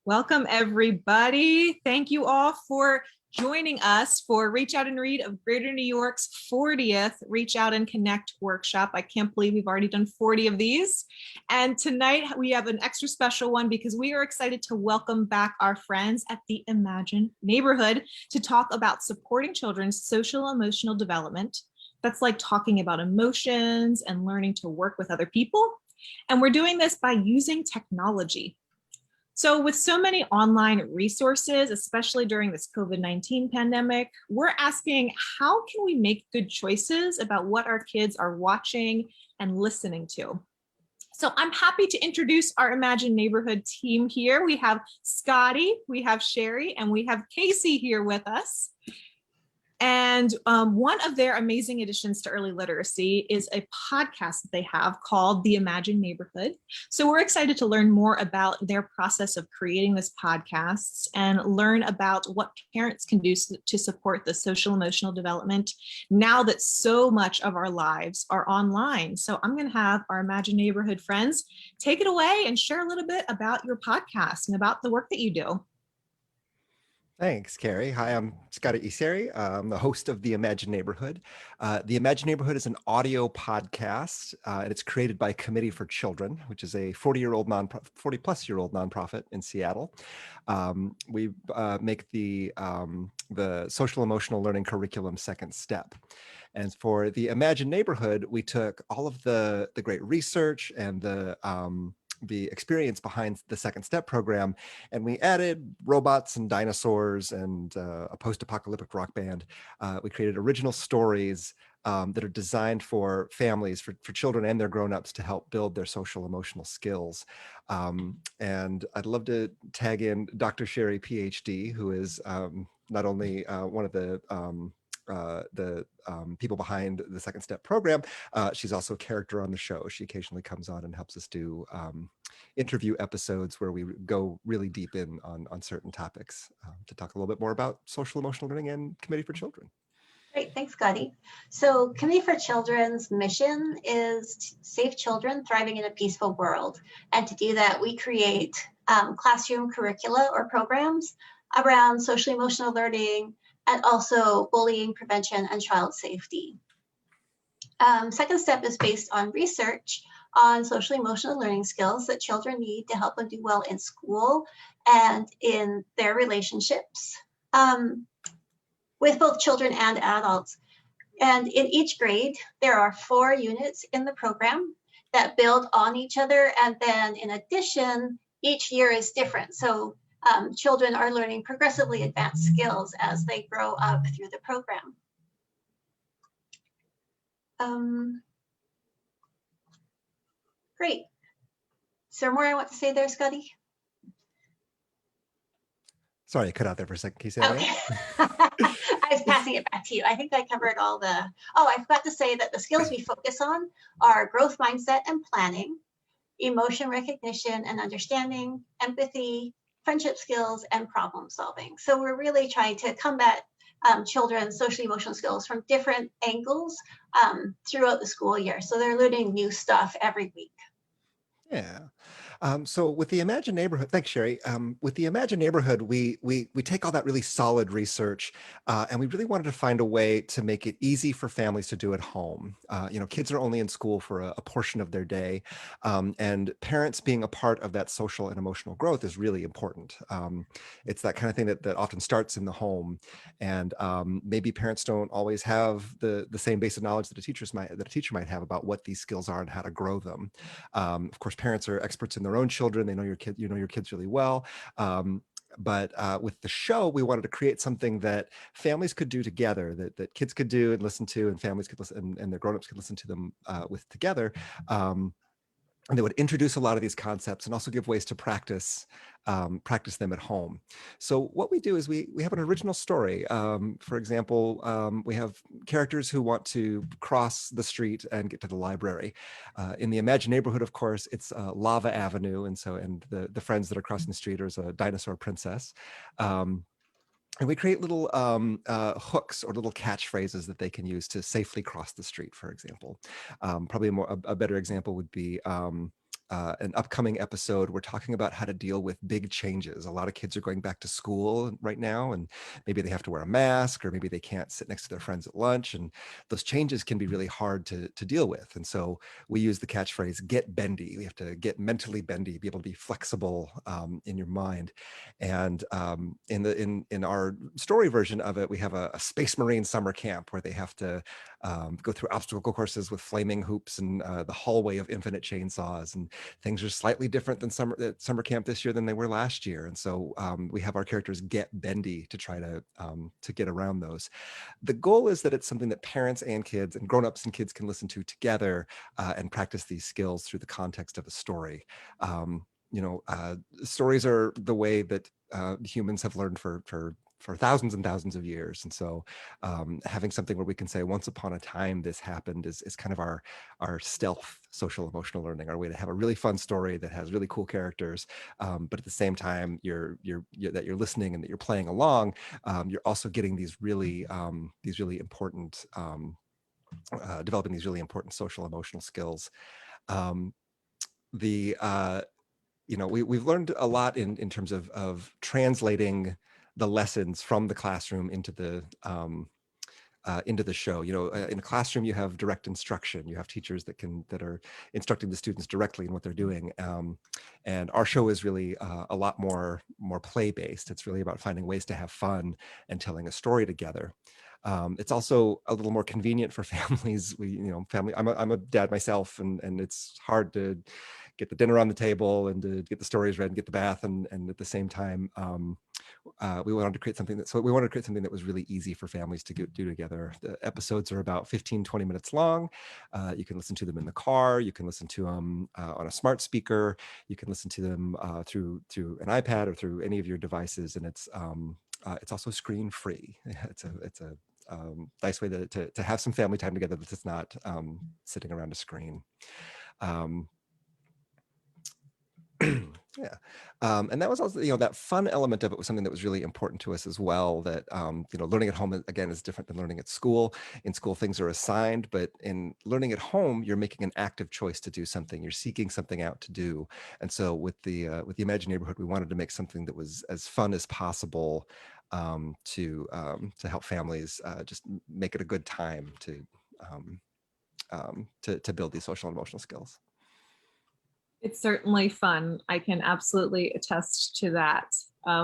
Welcome, everybody. Thank you all for joining us for Reach Out and Read of Greater New York's 40th Reach Out and Connect workshop. I can't believe we've already done 40 of these. And tonight we have an extra special one because we are excited to welcome back our friends at the Imagine Neighborhood to talk about supporting children's social and emotional development. That's like talking about emotions and learning to work with other people. And we're doing this by using technology. So with so many online resources, especially during this COVID-19 pandemic, we're asking, how can we make good choices about what our kids are watching and listening to? So I'm happy to introduce our Imagine Neighborhood team here. We have Scotty, we have Sherry, and we have Casey here with us. And one of their amazing additions to early literacy is a podcast that they have called The Imagine Neighborhood. So we're excited to learn more about their process of creating this podcast and learn about what parents can do to support the social emotional development now that so much of our lives are online. So I'm going to have our Imagine Neighborhood friends take it away and share a little bit about your podcast and about the work that you do. Thanks, Carrie. Hi, I'm Scotty Iseri. I'm the host of The Imagine Neighborhood. The Imagine Neighborhood is an audio podcast, and it's created by Committee for Children, which is a 40-plus-year-old nonprofit in Seattle. We make the social emotional learning curriculum Second Step. And for The Imagine Neighborhood, we took all of the great research and the experience behind the Second Step program, and we added robots and dinosaurs and a post-apocalyptic rock band. We created original stories that are designed for families, for children and their grown-ups to help build their social emotional skills. And I'd love to tag in Dr. Sherry, PhD, who is not only one of the people behind the Second Step program. She's also a character on the show. She occasionally comes on and helps us do interview episodes where we go really deep in on certain topics to talk a little bit more about social emotional learning and Committee for Children. Great, thanks, Scotty. So Committee for Children's mission is to save children thriving in a peaceful world. And to do that, we create classroom curricula or programs around social emotional learning and also bullying prevention and child safety. Second Step is based on research on social emotional learning skills that children need to help them do well in school and in their relationships with both children and adults. And in each grade, there are 4 units in the program that build on each other. And then in addition, each year is different. So children are learning progressively advanced skills as they grow up through the program. Great. Is there more I want to say there, Scotty? Sorry, I cut out there for a second. Can you say that again? I was passing it back to you. I think I covered all the, I forgot to say that the skills we focus on are growth mindset and planning, emotion recognition and understanding, empathy, friendship skills, and problem solving. So we're really trying to combat children's social emotional skills from different angles throughout the school year. So they're learning new stuff every week. Yeah. So with the Imagine Neighborhood, thanks, Sherry. With the Imagine Neighborhood, we take all that really solid research, and we really wanted to find a way to make it easy for families to do at home. Kids are only in school for a portion of their day, and parents being a part of that social and emotional growth is really important. It's that kind of thing that often starts in the home, and maybe parents don't always have the same basic knowledge that a teacher might have about what these skills are and how to grow them. Of course, parents are experts in their own children. They know your kids really well. But with the show, we wanted to create something that families could do together, that kids could do and listen to, and families could listen, and their grown-ups could listen to them with together. And they would introduce a lot of these concepts and also give ways to practice them at home. So what we do is we have an original story. For example, we have characters who want to cross the street and get to the library. In the Imagine Neighborhood, of course, it's Lava Avenue, and the friends that are crossing the street are a dinosaur princess. And we create little hooks or little catchphrases that they can use to safely cross the street, for example. Probably a better example would be an upcoming episode, we're talking about how to deal with big changes. A lot of kids are going back to school right now, and maybe they have to wear a mask, or maybe they can't sit next to their friends at lunch. And those changes can be really hard to deal with. And so we use the catchphrase, get bendy. We have to get mentally bendy, be able to be flexible in your mind. And in our story version of it, we have a Space Marine summer camp where they have to go through obstacle courses with flaming hoops and the hallway of infinite chainsaws. And things are slightly different than summer camp this year than they were last year. And so we have our characters get bendy to try to get around those. The goal is that it's something that parents and kids and grown-ups and kids can listen to together and practice these skills through the context of a story. Stories are the way that humans have learned for thousands and thousands of years. And so having something where we can say, once upon a time, this happened is kind of our stealth social emotional learning, our way to have a really fun story that has really cool characters. But at the same time, you're that you're listening and that you're playing along, you're also getting these really important, developing these really important social emotional skills. We've learned a lot in terms of translating the lessons from the classroom into the show. In a classroom, you have direct instruction. You have teachers that are instructing the students directly in what they're doing. And our show is really a lot more play-based. It's really about finding ways to have fun and telling a story together. It's also a little more convenient for families. I'm a dad myself, and it's hard to get the dinner on the table and to get the stories read and get the bath, and at the same time, we wanted to create something that was really easy for families to do together. The episodes are about 15-20 minutes long. You can listen to them in the car. You can listen to them on a smart speaker. You can listen to them through an iPad or through any of your devices, and it's also screen free. It's a nice way to have some family time together that's not sitting around a screen. Yeah. And that was also, that fun element of it was something that was really important to us as well, that, learning at home, again, is different than learning at school. In school, things are assigned, but in learning at home, you're making an active choice to do something. You're seeking something out to do. And so with the Imagine Neighborhood, we wanted to make something that was as fun as possible to help families just make it a good time to build these social and emotional skills. It's certainly fun. I can absolutely attest to that.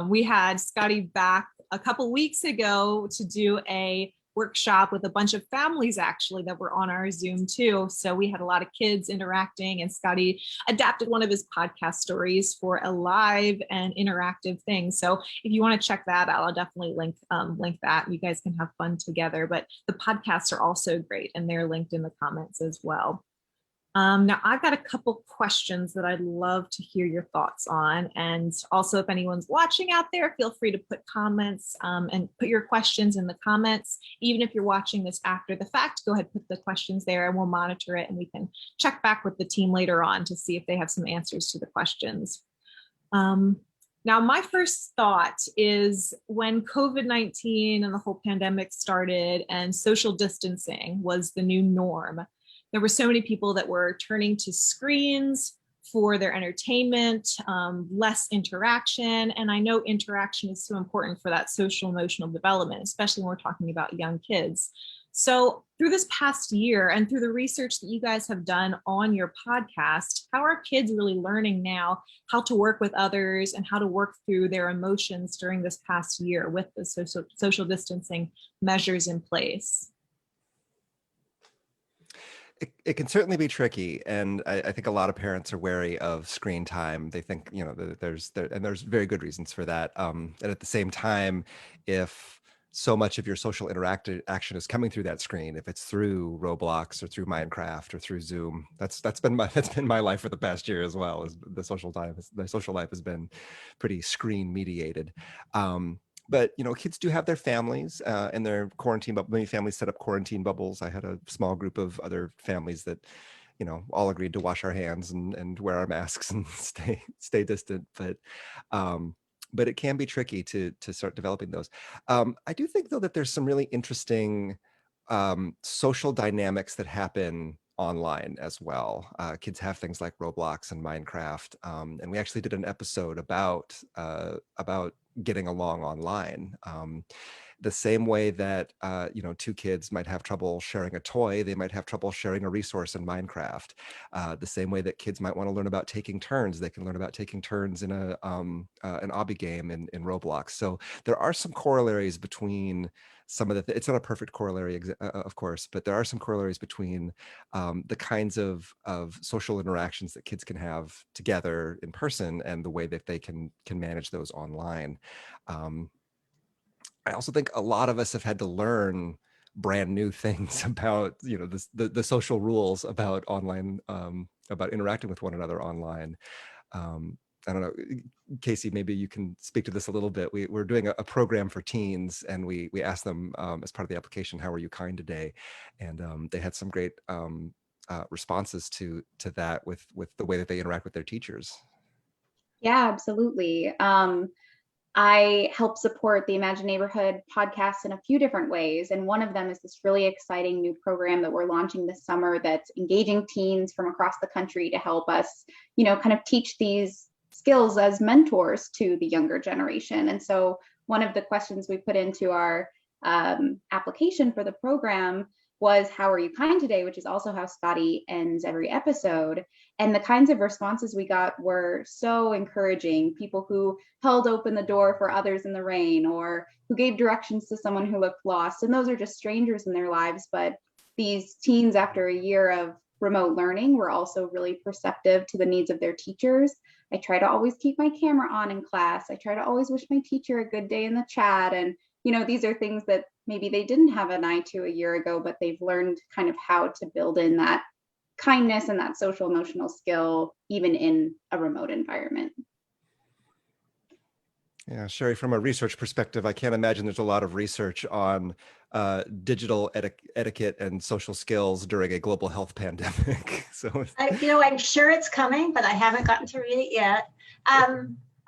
We had Scotty back a couple weeks ago to do a workshop with a bunch of families actually that were on our Zoom too. So we had a lot of kids interacting, and Scotty adapted one of his podcast stories for a live and interactive thing. So if you want to check that out, I'll definitely link that. You guys can have fun together, but the podcasts are also great, and they're linked in the comments as well. Now, I've got a couple questions that I'd love to hear your thoughts on. And also, if anyone's watching out there, feel free to put comments and put your questions in the comments. Even if you're watching this after the fact, go ahead, put the questions there and we'll monitor it, and we can check back with the team later on to see if they have some answers to the questions. Now, my first thought is when COVID-19 and the whole pandemic started and social distancing was the new norm, there were so many people that were turning to screens for their entertainment, less interaction. And I know interaction is so important for that social emotional development, especially when we're talking about young kids. So through this past year and through the research that you guys have done on your podcast, how are kids really learning now how to work with others and how to work through their emotions during this past year with the social distancing measures in place? It can certainly be tricky, and I think a lot of parents are wary of screen time. They think, there's very good reasons for that. And at the same time, if so much of your social action is coming through that screen, if it's through Roblox or through Minecraft or through Zoom, that's been my life for the past year as well. As the social life has been pretty screen mediated. But kids do have their families and their quarantine. But many families set up quarantine bubbles. I had a small group of other families that, all agreed to wash our hands and wear our masks and stay distant. But it can be tricky to start developing those. I do think though that there's some really interesting social dynamics that happen online as well. Kids have things like Roblox and Minecraft, and we actually did an episode about getting along online. The same way that two kids might have trouble sharing a toy, they might have trouble sharing a resource in Minecraft. The same way that kids might want to learn about taking turns, they can learn about taking turns in an obby game in Roblox. So there are some corollaries between some of it's not a perfect corollary, of course, but there are some corollaries between the kinds of social interactions that kids can have together in person and the way that they can manage those online. I also think a lot of us have had to learn brand new things about, the social rules about online, about interacting with one another online. I don't know, Casey, maybe you can speak to this a little bit. We're doing a program for teens, and we asked them as part of the application, "How are you kind today?" And they had some great responses to that with the way that they interact with their teachers. Yeah, absolutely. I help support the Imagine Neighborhood podcast in a few different ways. And one of them is this really exciting new program that we're launching this summer that's engaging teens from across the country to help us, kind of teach these skills as mentors to the younger generation. And so one of the questions we put into our application for the program was, "How are you kind today?" which is also how Scotty ends every episode. And the kinds of responses we got were so encouraging. People who held open the door for others in the rain, or who gave directions to someone who looked lost. And those are just strangers in their lives. But these teens, after a year of remote learning, were also really perceptive to the needs of their teachers. I try to always keep my camera on in class. I try to always wish my teacher a good day in the chat. And these are things that maybe they didn't have an eye to a year ago, but they've learned kind of how to build in that kindness and that social emotional skill, even in a remote environment. Yeah, Sherry, from a research perspective, I can't imagine there's a lot of research on digital etiquette and social skills during a global health pandemic. So, I'm sure it's coming, but I haven't gotten to read it yet.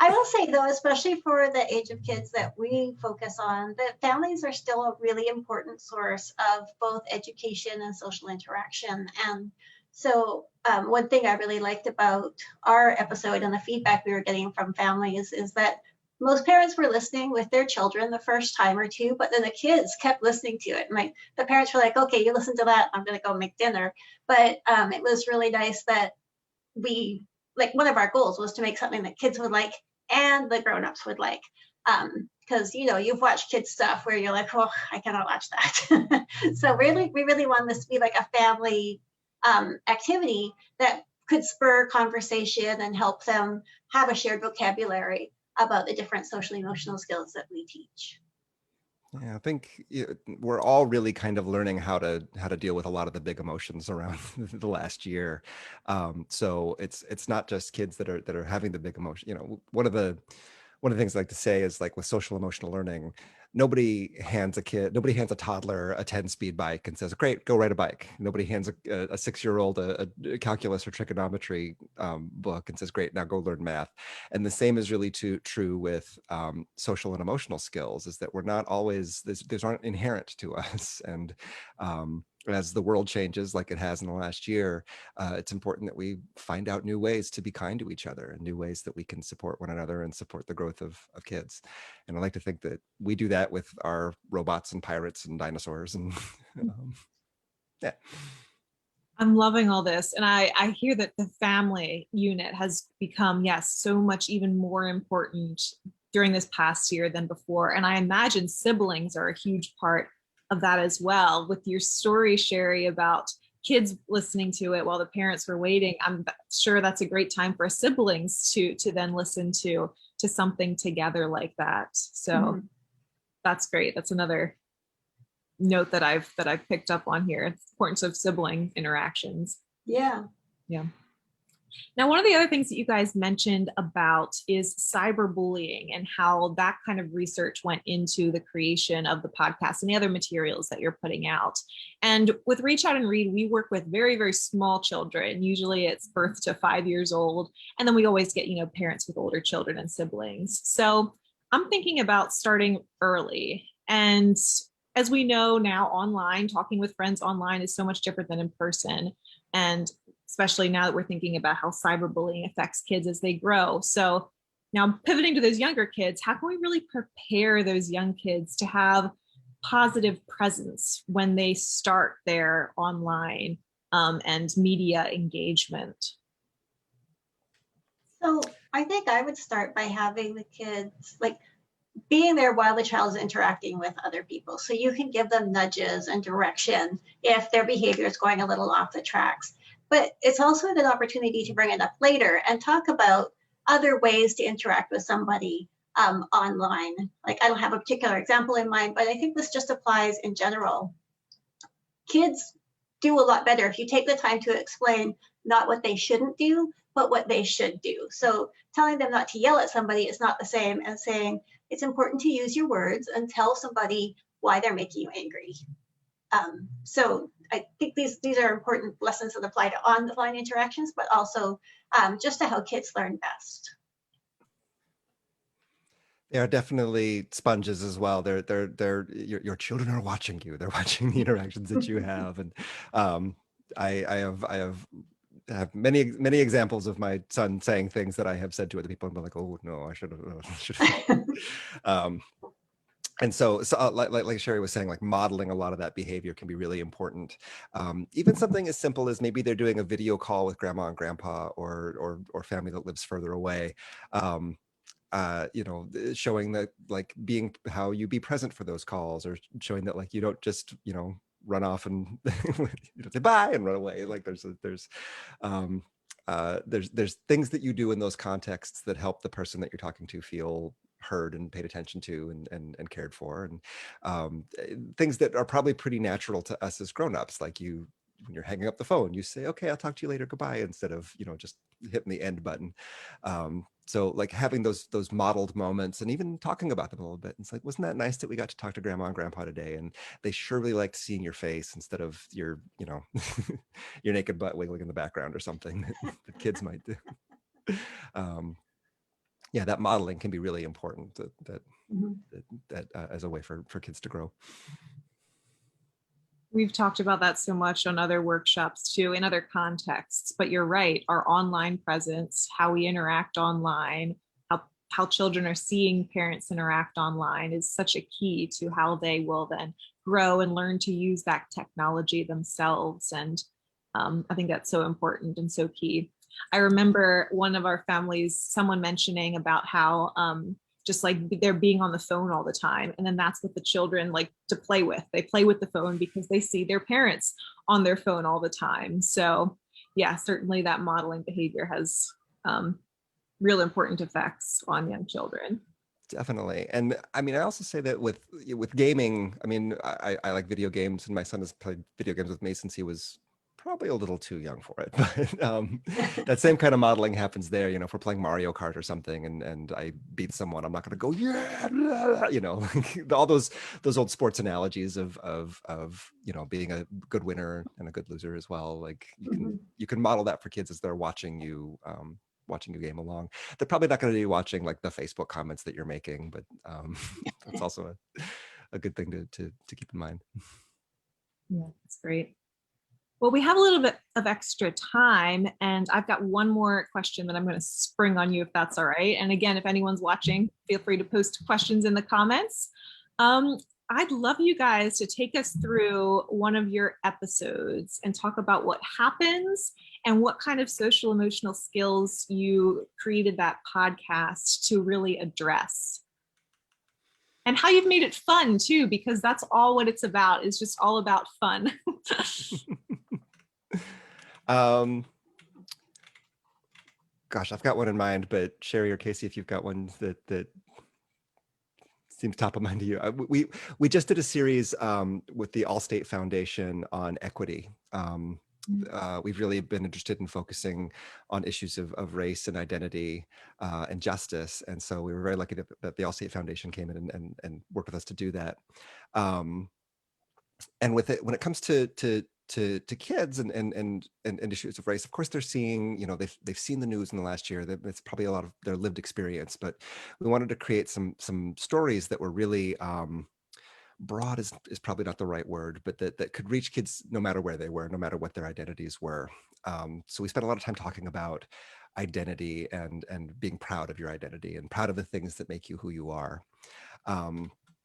I will say, though, especially for the age of kids that we focus on, that families are still a really important source of both education and social interaction. And so one thing I really liked about our episode and the feedback we were getting from families is that most parents were listening with their children the first time or two, but then the kids kept listening to it. And the parents were like, "Okay, you listen to that, I'm going to go make dinner." But it was really nice that one of our goals was to make something that kids would like and the grown-ups would like, because you've watched kids stuff where you're like, "Oh, I cannot watch that." So we really want this to be like a family activity that could spur conversation and help them have a shared vocabulary about the different social emotional skills that we teach. yeah, I think we're all really kind of learning how to deal with a lot of the big emotions around the last year. So it's not just kids that are having the big emotion. One of the things I like to say is, like, with social emotional learning, nobody hands a toddler a 10-speed bike and says, "Great, go ride a bike." Nobody hands a 6-year-old a calculus or trigonometry book and says, "Great, now go learn math." And the same is really true with social and emotional skills, is that we're not always, these aren't inherent to us. And as the world changes, like it has in the last year, it's important that we find out new ways to be kind to each other, and new ways that we can support one another and support the growth of kids. And I like to think that we do that with our robots and pirates and dinosaurs. And yeah. I'm loving all this. And I hear that the family unit has become, yes, so much even more important during this past year than before. And I imagine siblings are a huge part of that as well. With your story, Sherry, about kids listening to it while the parents were waiting, I'm sure that's a great time for siblings to then listen to something together like that. So that's great. That's another note that I've picked up on here. It's the importance of sibling interactions. Yeah. Now, one of the other things that you guys mentioned about is cyberbullying, and how that kind of research went into the creation of the podcast and the other materials that you're putting out. And with Reach Out and Read, we work with very, very small children. Usually it's birth to 5 years old. And then we always get, parents with older children and siblings. So I'm thinking about starting early. And as we know now, online, talking with friends online is so much different than in person. And especially now that we're thinking about how cyberbullying affects kids as they grow. So now pivoting to those younger kids, how can we really prepare those young kids to have positive presence when they start their online and media engagement? So I think I would start by having the kids like being there while the child is interacting with other people. So you can give them nudges and direction if their behavior is going a little off the tracks. But it's also a good opportunity to bring it up later and talk about other ways to interact with somebody online. Like I don't have a particular example in mind, but I think this just applies in general. Kids do a lot better if you take the time to explain not what they shouldn't do, but what they should do. So telling them not to yell at somebody is not the same as saying it's important to use your words and tell somebody why they're making you angry. So I think these are important lessons that apply to online interactions, but also just to how kids learn best. They are definitely sponges as well. Your children are watching you. They're watching the interactions that you have, and I have many examples of my son saying things that I have said to other people and been like, oh no, I should have. And so like Sherry was saying, like modeling a lot of that behavior can be really important. Even something as simple as maybe they're doing a video call with grandma and grandpa or family that lives further away. Showing that like being how you be present for those calls, or showing that like you don't just run off and say bye and run away. Like there's things that you do in those contexts that help the person that you're talking to feel heard and paid attention to and cared for, and things that are probably pretty natural to us as grown-ups, like when you're hanging up the phone, you say, okay, I'll talk to you later, goodbye, instead of just hitting the end button. So like having those modeled moments and even talking about them a little bit. It's like, wasn't that nice that we got to talk to grandma and grandpa today? And they surely liked seeing your face instead of your your naked butt wiggling in the background or something that kids might do. Yeah, that modeling can be really important, that as a way for kids to grow. We've talked about that so much on other workshops too, in other contexts, but you're right. Our online presence, how we interact online, how children are seeing parents interact online is such a key to how they will then grow and learn to use that technology themselves. And I think that's so important and so key. I remember one of our families, someone mentioning about how just like they're being on the phone all the time. And then that's what the children like to play with. They play with the phone because they see their parents on their phone all the time. So yeah, certainly that modeling behavior has real important effects on young children. Definitely. And I mean, I also say that with gaming, I mean, I like video games, and my son has played video games with me since he was probably a little too young for it. But that same kind of modeling happens there. If we're playing Mario Kart or something and I beat someone, I'm not going to go, yeah, all those old sports analogies of being a good winner and a good loser as well. Like you can model that for kids as they're watching you game along. They're probably not going to be watching like the Facebook comments that you're making, but that's also a good thing to keep in mind. Yeah, that's great. Well, we have a little bit of extra time, and I've got one more question that I'm going to spring on you, if that's all right. And again, if anyone's watching, feel free to post questions in the comments. I'd love you guys to take us through one of your episodes and talk about what happens and what kind of social emotional skills you created that podcast to really address. And how you've made it fun too, because that's all what it's about, is just all about fun. Gosh, I've got one in mind, but Sherry or Casey, if you've got one that seems top of mind to you. We just did a series with the Allstate Foundation on equity. We've really been interested in focusing on issues of race and identity and justice. And so we were very lucky that the Allstate Foundation came in and worked with us to do that. And with it, when it comes to kids and issues of race, of course, they're seeing, they've seen the news in the last year. It's probably a lot of their lived experience, but we wanted to create some stories that were really broad is probably not the right word, but that could reach kids no matter where they were, no matter what their identities were. So we spent a lot of time talking about identity and being proud of your identity and proud of the things that make you who you are.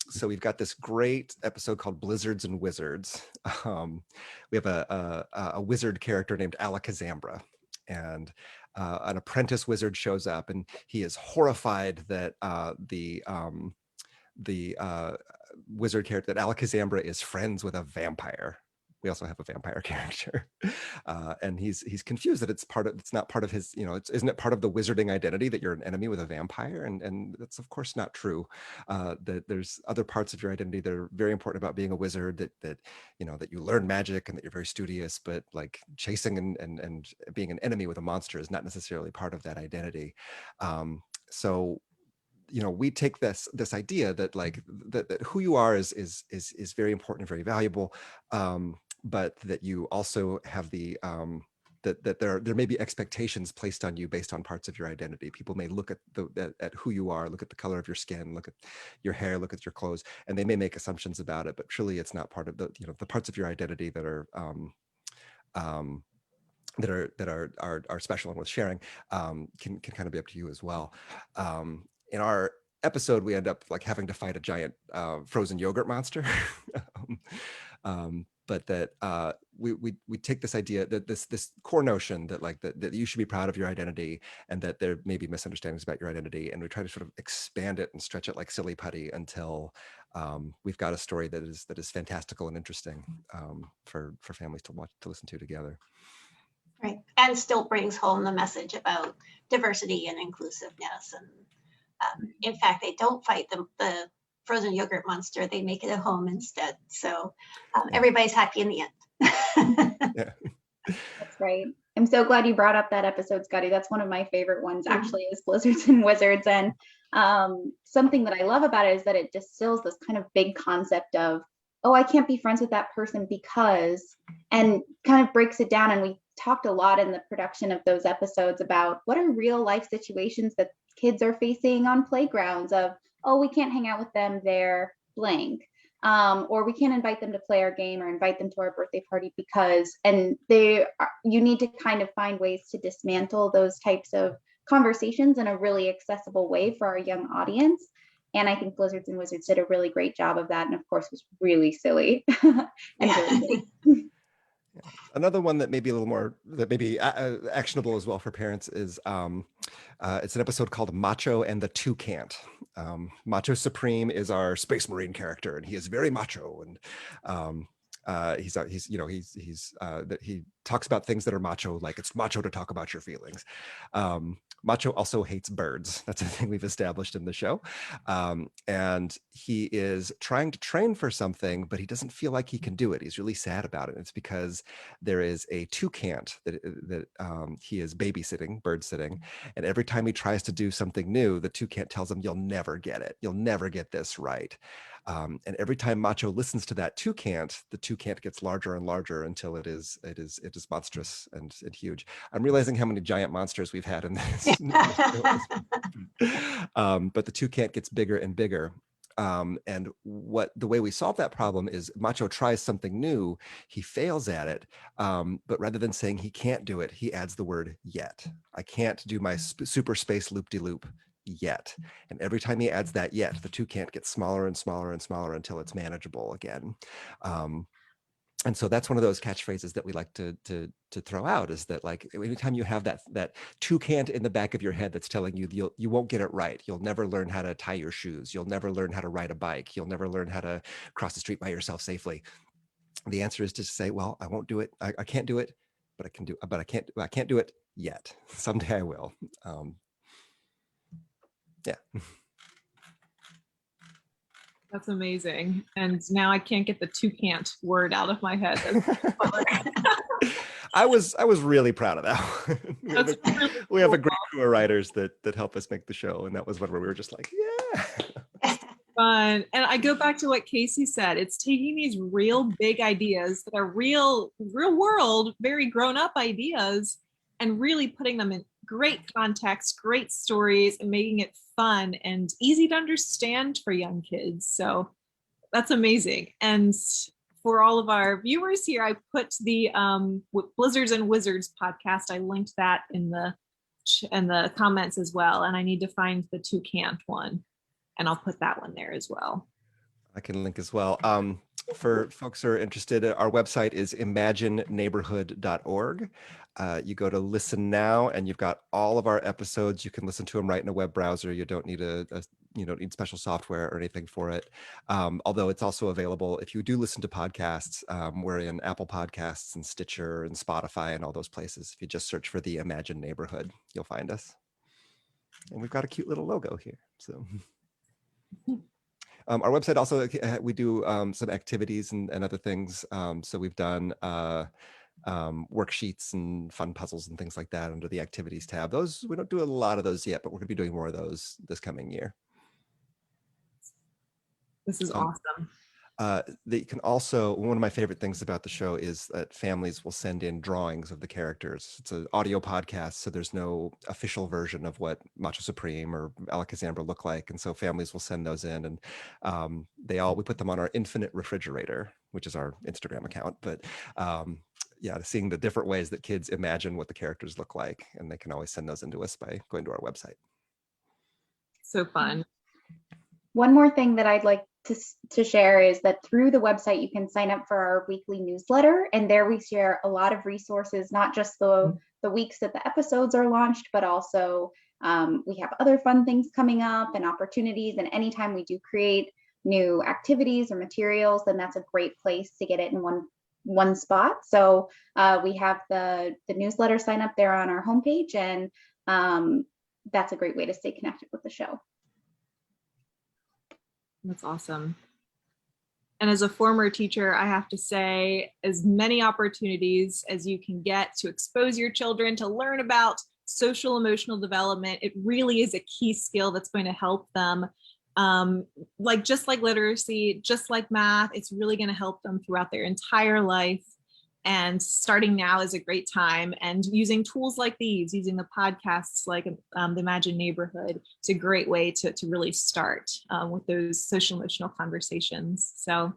So we've got this great episode called Blizzards and Wizards. We have a wizard character named Alakazambra, and an apprentice wizard shows up, and he is horrified that the wizard character, that Alakazambra is friends with a vampire. We also have a vampire character, and he's confused that it's not part of his, isn't it part of the wizarding identity that you're an enemy with a vampire? And that's of course not true. That there's other parts of your identity that are very important about being a wizard, that you learn magic and that you're very studious, but like chasing and being an enemy with a monster is not necessarily part of that identity. So we take this idea that that who you are is very important and very valuable, but that you also have the that there may be expectations placed on you based on parts of your identity. People may look at at who you are, look at the color of your skin, look at your hair, look at your clothes, and they may make assumptions about it, but truly it's not part of the parts of your identity that are special and worth sharing, can kind of be up to you as well. In our episode, we end up like having to fight a giant frozen yogurt monster. But that we take this idea, that this core notion that you should be proud of your identity, and that there may be misunderstandings about your identity, and we try to sort of expand it and stretch it like silly putty until we've got a story that is fantastical and interesting for families to listen to together. Right, and still brings home the message about diversity and inclusiveness. And in fact, they don't fight the frozen yogurt monster; they make it a home instead. So everybody's happy in the end. Yeah. That's right. I'm so glad you brought up that episode, Scotty. That's one of my favorite ones, actually, is Blizzards and Wizards. And something that I love about it is that it distills this kind of big concept of, oh, I can't be friends with that person because, and kind of breaks it down. And we talked a lot in the production of those episodes about what are real life situations that kids are facing on playgrounds of, oh, we can't hang out with them, they're blank. Or we can't invite them to play our game or invite them to our birthday party because, and you need to kind of find ways to dismantle those types of conversations in a really accessible way for our young audience. And I think Blizzards and Wizards did a really great job of that. And of course, was really silly. And really Another one that may be a little more, that may be actionable as well for parents is it's an episode called Macho and the Toucan. Macho Supreme is our Space Marine character, and he is very macho, and he talks about things that are macho, like it's macho to talk about your feelings. Macho also hates birds. That's a thing we've established in the show. And he is trying to train for something, but he doesn't feel like he can do it. He's really sad about it. It's because there is a toucan that he is babysitting, bird sitting. And every time he tries to do something new, the toucan tells him, "You'll never get it. You'll never get this right." And every time Macho listens to that toucan, the toucan gets larger and larger until it is monstrous and huge. I'm realizing how many giant monsters we've had in this. But the toucan gets bigger and bigger. And the way we solve that problem is Macho tries something new, he fails at it, but rather than saying he can't do it, he adds the word yet. I can't do my super space loop-de-loop yet. And every time he adds that yet, the toucan gets smaller and smaller and smaller until it's manageable again. And so that's one of those catchphrases that we like to throw out, is that like anytime you have that toucan in the back of your head that's telling you you won't get it right, you'll never learn how to tie your shoes, you'll never learn how to ride a bike, you'll never learn how to cross the street by yourself safely. The answer is to say, well, I won't do it. I can't do it, but I can't do it yet. Someday I will. Yeah. That's amazing. And now I can't get the toucan word out of my head. I was really proud of that. We have a great crew of writers that help us make the show, and that was one where we were just like, yeah. Fun. And I go back to what Casey said. It's taking these real big ideas that are real world, very grown up ideas, and really putting them in great context, great stories, and making it fun and easy to understand for young kids. So That's amazing. And for all of our viewers here, I put the Blizzards and Wizards podcast. I linked that in the comments as well. And I need to find the Toucan one, and I'll put that one there as well. I can link as well. For folks who are interested, our website is imagineneighborhood.org. You go to listen now, and you've got all of our episodes. You can listen to them right in a web browser. You don't need you don't need special software or anything for it. Although it's also available if you do listen to podcasts. We're in Apple Podcasts and Stitcher and Spotify and all those places. If you just search for the Imagine Neighborhood, you'll find us. And we've got a cute little logo here. So. Our website also, we do some activities and other things. So we've done worksheets and fun puzzles and things like that under the activities tab. Those, we don't do a lot of those yet, but we're going to be doing more of those this coming year. This is awesome. They can also, one of my favorite things about the show is that families will send in drawings of the characters. It's an audio podcast, so there's no official version of what Macho Supreme or Alakazam look like. And so families will send those in, and we put them on our Infinite Refrigerator, which is our Instagram account. But yeah, seeing the different ways that kids imagine what the characters look like, and they can always send those into us by going to our website. So fun. One more thing that I'd like to share is that through the website, you can sign up for our weekly newsletter. And there we share a lot of resources, not just the weeks that the episodes are launched, but also we have other fun things coming up and opportunities. And anytime we do create new activities or materials, then that's a great place to get it in one spot. So we have the newsletter sign up there on our homepage, and that's a great way to stay connected with the show. That's awesome. And as a former teacher, I have to say, as many opportunities as you can get to expose your children to learn about social emotional development, it really is a key skill that's going to help them. Just like literacy, just like math, it's really going to help them throughout their entire life. And starting now is a great time, and using tools like these, using the podcasts like the Imagine Neighborhood, it's a great way to really start with those social emotional conversations. So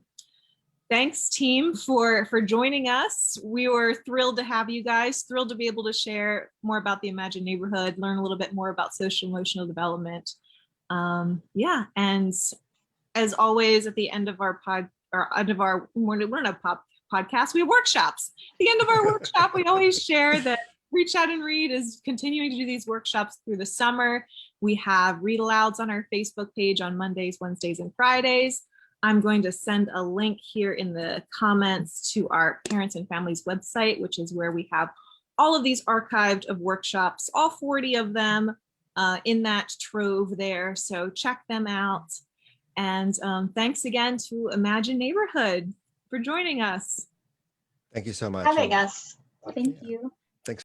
thanks, team, for joining us. We were thrilled to have you guys, thrilled to be able to share more about the Imagine Neighborhood, learn a little bit more about social emotional development. And as always, at the end of our podcast, we have workshops. At the end of our workshop, we always share that Reach Out and Read is continuing to do these workshops through the summer. We have read alouds on our Facebook page on Mondays, Wednesdays, and Fridays. I'm going to send a link here in the comments to our Parents and Families website, which is where we have all of these archived of workshops, all 40 of them in that trove there. So check them out. And thanks again to Imagine Neighborhood for joining us. Thank you so much. Having us. Thank you.